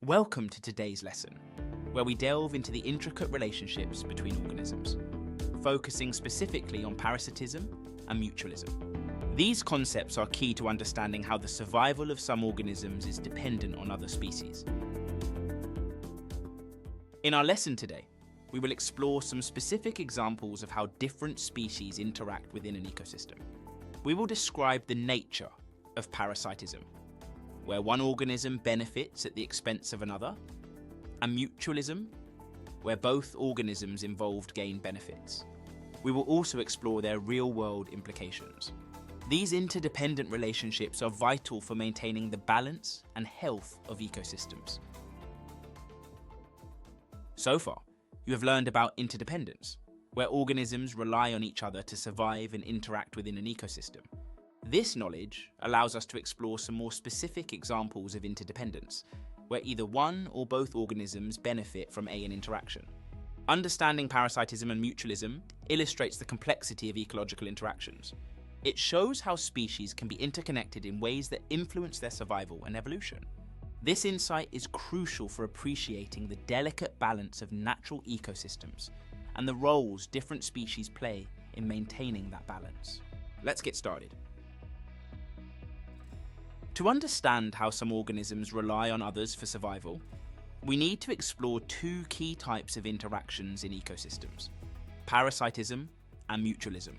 Welcome to today's lesson, where we delve into the intricate relationships between organisms, focusing specifically on parasitism and mutualism. These concepts are key to understanding how the survival of some organisms is dependent on other species. In our lesson today, we will explore some specific examples of how different species interact within an ecosystem. We will describe the nature of parasitism, where one organism benefits at the expense of another, and mutualism, where both organisms involved gain benefits. We will also explore their real-world implications. These interdependent relationships are vital for maintaining the balance and health of ecosystems. So far, you have learned about interdependence, where organisms rely on each other to survive and interact within an ecosystem. This knowledge allows us to explore some more specific examples of interdependence, where either one or both organisms benefit from an interaction. Understanding parasitism and mutualism illustrates the complexity of ecological interactions. It shows how species can be interconnected in ways that influence their survival and evolution. This insight is crucial for appreciating the delicate balance of natural ecosystems and the roles different species play in maintaining that balance. Let's get started. To understand how some organisms rely on others for survival, we need to explore two key types of interactions in ecosystems: parasitism and mutualism.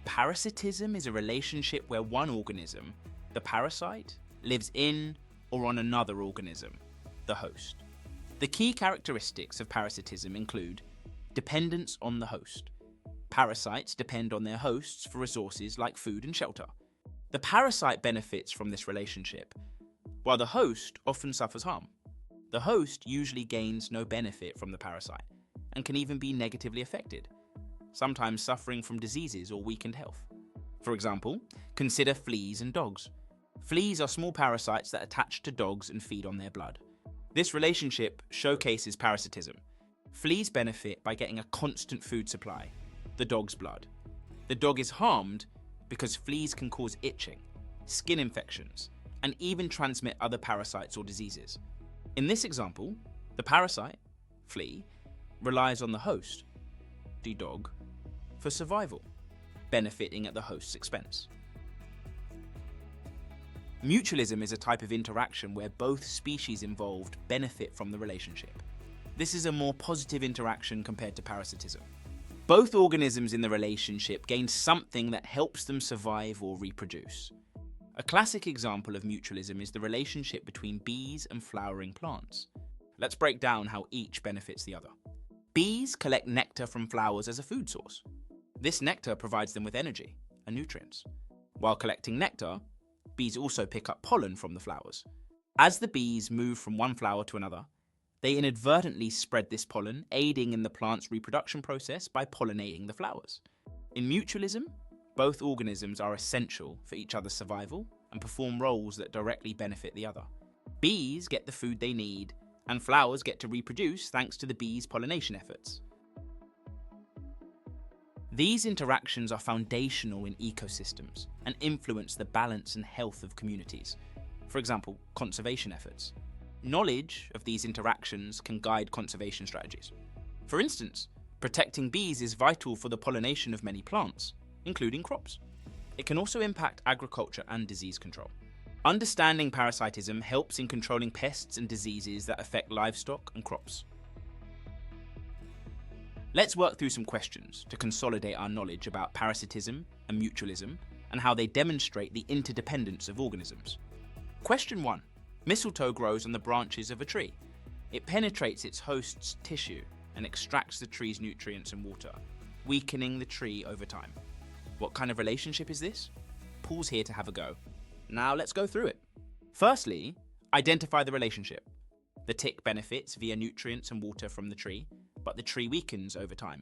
Parasitism is a relationship where one organism, the parasite, lives in or on another organism, the host. The key characteristics of parasitism include dependence on the host. Parasites depend on their hosts for resources like food and shelter. The parasite benefits from this relationship, while the host often suffers harm. The host usually gains no benefit from the parasite and can even be negatively affected, sometimes suffering from diseases or weakened health. For example, consider fleas and dogs. Fleas are small parasites that attach to dogs and feed on their blood. This relationship showcases parasitism. Fleas benefit by getting a constant food supply, the dog's blood. The dog is harmed because fleas can cause itching, skin infections, and even transmit other parasites or diseases. In this example, the parasite, flea, relies on the host, the dog, for survival, benefiting at the host's expense. Mutualism is a type of interaction where both species involved benefit from the relationship. This is a more positive interaction compared to parasitism. Both organisms in the relationship gain something that helps them survive or reproduce. A classic example of mutualism is the relationship between bees and flowering plants. Let's break down how each benefits the other. Bees collect nectar from flowers as a food source. This nectar provides them with energy and nutrients. While collecting nectar, bees also pick up pollen from the flowers. As the bees move from one flower to another, they inadvertently spread this pollen, aiding in the plant's reproduction process by pollinating the flowers. In mutualism, both organisms are essential for each other's survival and perform roles that directly benefit the other. Bees get the food they need, and flowers get to reproduce thanks to the bees' pollination efforts. These interactions are foundational in ecosystems and influence the balance and health of communities. For example, conservation efforts. Knowledge of these interactions can guide conservation strategies. For instance, protecting bees is vital for the pollination of many plants, including crops. It can also impact agriculture and disease control. Understanding parasitism helps in controlling pests and diseases that affect livestock and crops. Let's work through some questions to consolidate our knowledge about parasitism and mutualism and how they demonstrate the interdependence of organisms. Question 1. Mistletoe grows on the branches of a tree. It penetrates its host's tissue and extracts the tree's nutrients and water, weakening the tree over time. What kind of relationship is this? Paul's here to have a go. Now let's go through it. Firstly, identify the relationship. The tick benefits via nutrients and water from the tree, but the tree weakens over time.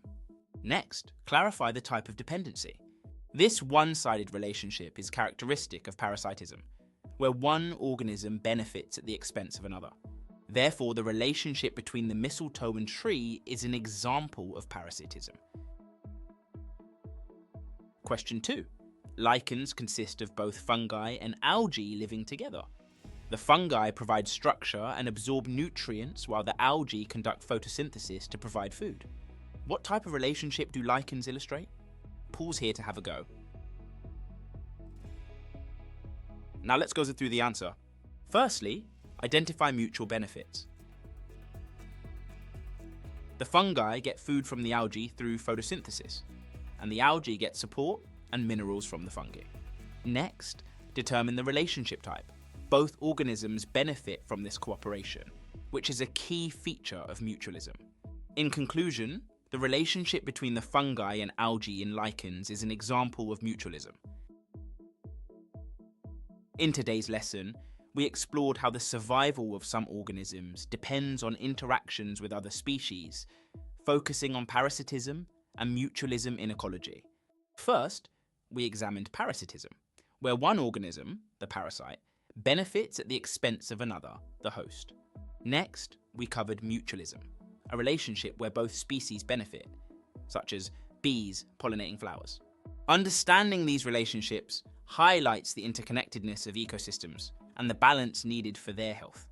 Next, clarify the type of dependency. This one-sided relationship is characteristic of parasitism, where one organism benefits at the expense of another. Therefore, the relationship between the mistletoe and tree is an example of parasitism. Question 2. Lichens consist of both fungi and algae living together. The fungi provide structure and absorb nutrients while the algae conduct photosynthesis to provide food. What type of relationship do lichens illustrate? Pause here to have a go. Now let's go through the answer. Firstly, identify mutual benefits. The fungi get food from the algae through photosynthesis, and the algae get support and minerals from the fungi. Next, determine the relationship type. Both organisms benefit from this cooperation, which is a key feature of mutualism. In conclusion, the relationship between the fungi and algae in lichens is an example of mutualism. In today's lesson, we explored how the survival of some organisms depends on interactions with other species, focusing on parasitism and mutualism in ecology. First, we examined parasitism, where one organism, the parasite, benefits at the expense of another, the host. Next, we covered mutualism, a relationship where both species benefit, such as bees pollinating flowers. Understanding these relationships highlights the interconnectedness of ecosystems and the balance needed for their health.